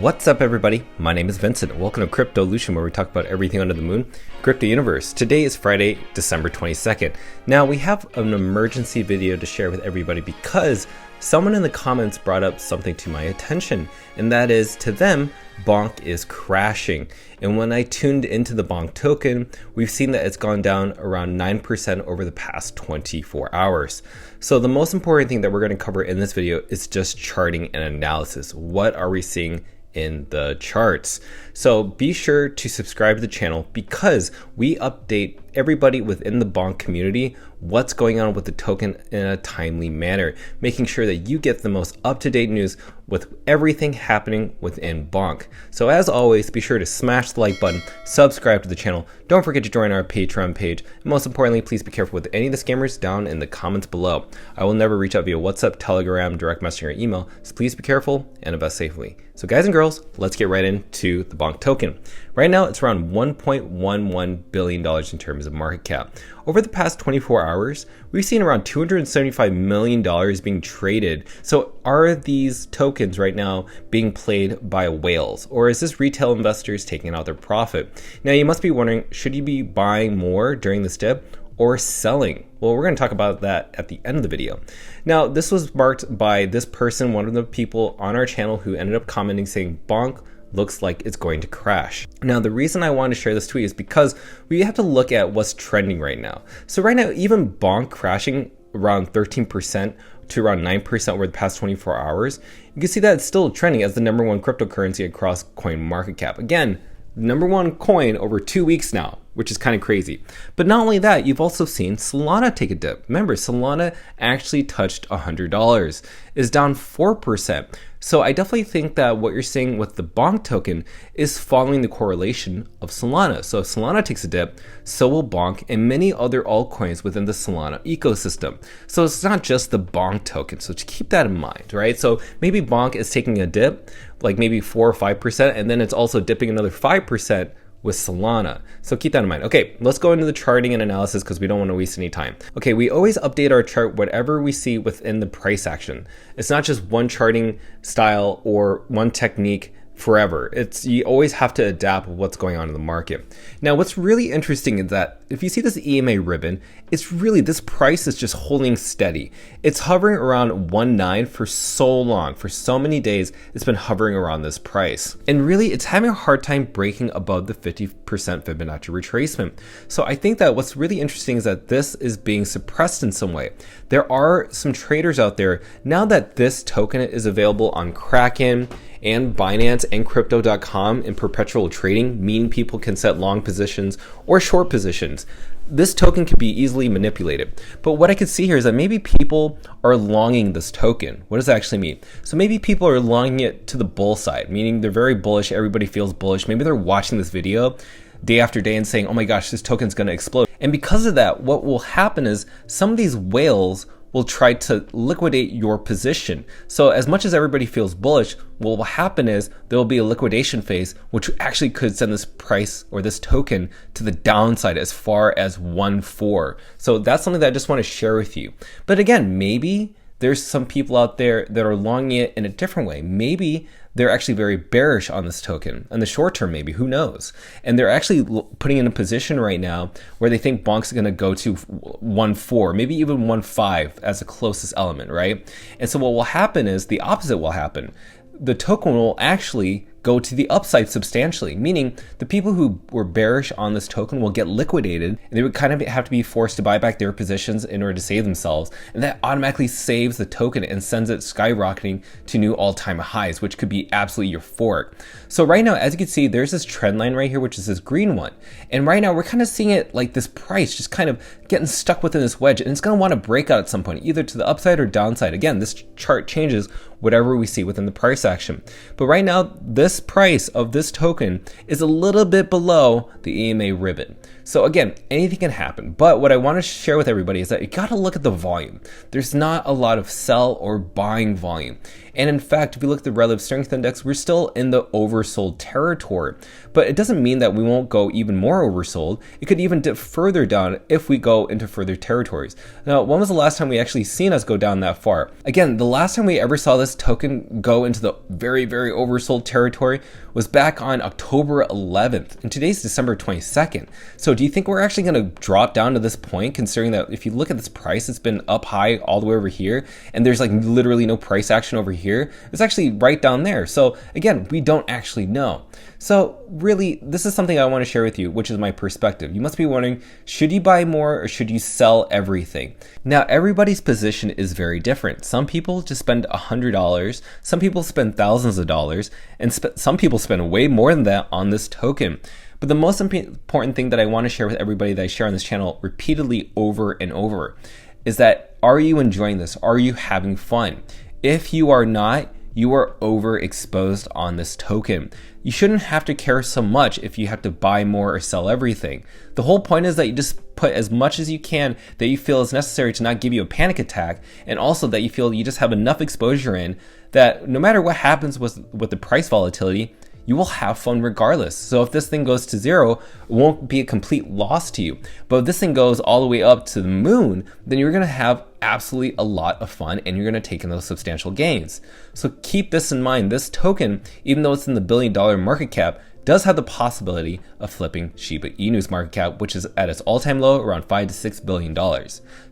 What's up, everybody? My name is Vincent. Welcome to Cryptolution, where we talk about everything under the moon, crypto universe. Today is Friday, December 22nd. Now, we have an emergency video to share with everybody because someone in the comments brought up something to my attention, and that is, to them, BONK is crashing. And when I tuned into the BONK token, we've seen that it's gone down around 9% over the past 24 hours. So the most important thing that we're going to cover in this video is just charting and analysis. What are we seeing in the charts? So be sure to subscribe to the channel because we update everybody within the BONK community what's going on with the token in a timely manner, making sure that you get the most up-to-date news with everything happening within BONK. So as always, be sure to smash the like button, subscribe to the channel, don't forget to join our Patreon page, and most importantly, please be careful with any of the scammers down in the comments below. I will never reach out via WhatsApp, Telegram, direct messaging, or email, so please be careful and invest safely. So guys and girls, let's get right into the BONK token. Right now, it's around $1.11 billion in terms of market cap. Over the past 24 hours, we've seen around $275 million being traded. So are these tokens right now being played by whales, or is this retail investors taking out their profit? Now, you must be wondering, should you be buying more during this dip or selling? Well, we're going to talk about that at the end of the video. Now, this was marked by this person, one of the people on our channel who ended up commenting saying, "BONK looks like it's going to crash." Now, the reason I wanted to share this tweet is because we have to look at what's trending right now. So right now, even BONK crashing around 13% to around 9% over the past 24 hours, you can see that it's still trending as the #1 cryptocurrency across coin market cap. Again, #1 coin over 2 weeks now, which is kind of crazy. But not only that, you've also seen Solana take a dip. Remember, Solana actually touched $100, is down 4%. So I definitely think that what you're seeing with the BONK token is following the correlation of Solana. So if Solana takes a dip, so will BONK and many other altcoins within the Solana ecosystem. So it's not just the BONK token. So just keep that in mind, right? So maybe BONK is taking a dip, like maybe 4 or 5%, and then it's also dipping another 5% with Solana. So keep that in mind. Okay, let's go into the charting and analysis because we don't want to waste any time. Okay, we always update our chart whatever we see within the price action. It's not just one charting style or one technique forever. You always have to adapt with what's going on in the market. Now, what's really interesting is that if you see this EMA ribbon, it's really, this price is just holding steady. It's hovering around 1.9 for so long. For so many days, it's been hovering around this price. And really, it's having a hard time breaking above the 50% Fibonacci retracement. So I think that what's really interesting is that this is being suppressed in some way. There are some traders out there, now that this token is available on Kraken and Binance and Crypto.com in perpetual trading, meaning people can set long positions or short positions. This token can be easily manipulated. But what I could see here is that maybe people are longing this token. What does that actually mean? So maybe people are longing it to the bull side, meaning they're very bullish, everybody feels bullish. Maybe they're watching this video day after day and saying, oh my gosh, this token's gonna explode. And because of that, what will happen is some of these whales will try to liquidate your position. So as much as everybody feels bullish, what will happen is there will be a liquidation phase, which actually could send this price or this token to the downside as far as 1.4. So that's something that I just want to share with you. But again, maybe there's some people out there that are longing it in a different way. Maybe they're actually very bearish on this token in the short term, maybe, who knows? And they're actually putting in a position right now where they think BONK's going to go to 1.4, maybe even 1.5 as the closest element, right? And so what will happen is the opposite will happen. The token will actually go to the upside substantially, meaning the people who were bearish on this token will get liquidated and they would kind of have to be forced to buy back their positions in order to save themselves. And that automatically saves the token and sends it skyrocketing to new all-time highs, which could be absolutely euphoric. So right now, as you can see, there's this trend line right here, which is this green one. And right now we're kind of seeing it like this price just kind of getting stuck within this wedge, and it's going to want to break out at some point, either to the upside or downside. Again, this chart changes whatever we see within the price action. But right now, this price of this token is a little bit below the EMA ribbon. So again, anything can happen. But what I want to share with everybody is that you got to look at the volume. There's not a lot of sell or buying volume. And in fact, if you look at the relative strength index, we're still in the oversold territory. But it doesn't mean that we won't go even more oversold. It could even dip further down if we go into further territories. Now, when was the last time we actually seen us go down that far? Again, the last time we ever saw this token go into the very, very oversold territory inventory was back on October 11th, and today's December 22nd. So do you think we're actually going to drop down to this point, considering that if you look at this price, it's been up high all the way over here, and there's like literally no price action over here? It's actually right down there. So again, we don't actually know. So really, this is something I want to share with you, which is my perspective. You must be wondering, should you buy more or should you sell everything? Now, everybody's position is very different. Some people just spend $100, some people spend thousands of dollars, and some people spend way more than that on this token. But the most important thing that I want to share with everybody that I share on this channel repeatedly over and over is that, are you enjoying this? Are you having fun? If you are not, you are overexposed on this token. You shouldn't have to care so much if you have to buy more or sell everything. The whole point is that you just put as much as you can that you feel is necessary to not give you a panic attack, and also that you feel you just have enough exposure in that no matter what happens with the price volatility, you will have fun regardless. So if this thing goes to zero, it won't be a complete loss to you. But if this thing goes all the way up to the moon, then you're gonna have absolutely a lot of fun and you're gonna take in those substantial gains. So keep this in mind. This token, even though it's in the $1 billion market cap, does have the possibility of flipping Shiba Inu's market cap, which is at its all-time low, around $5 to $6 billion.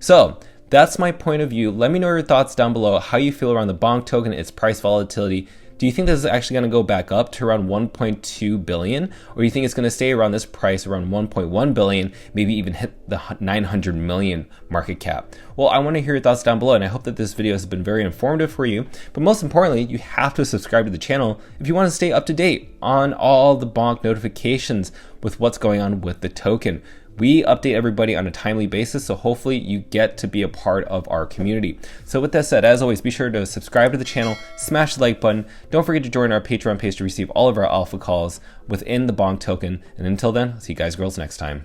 So that's my point of view. Let me know your thoughts down below, how you feel around the BONK token, its price volatility. Do you think this is actually going to go back up to around 1.2 billion? Or do you think it's going to stay around this price, around 1.1 billion, maybe even hit the 900 million market cap? Well, I want to hear your thoughts down below, and I hope that this video has been very informative for you. But most importantly, you have to subscribe to the channel if you want to stay up to date on all the BONK notifications with what's going on with the token. We update everybody on a timely basis, so hopefully you get to be a part of our community. So with that said, as always, be sure to subscribe to the channel, smash the like button. Don't forget to join our Patreon page to receive all of our alpha calls within the BONK token. And until then, I'll see you guys girls next time.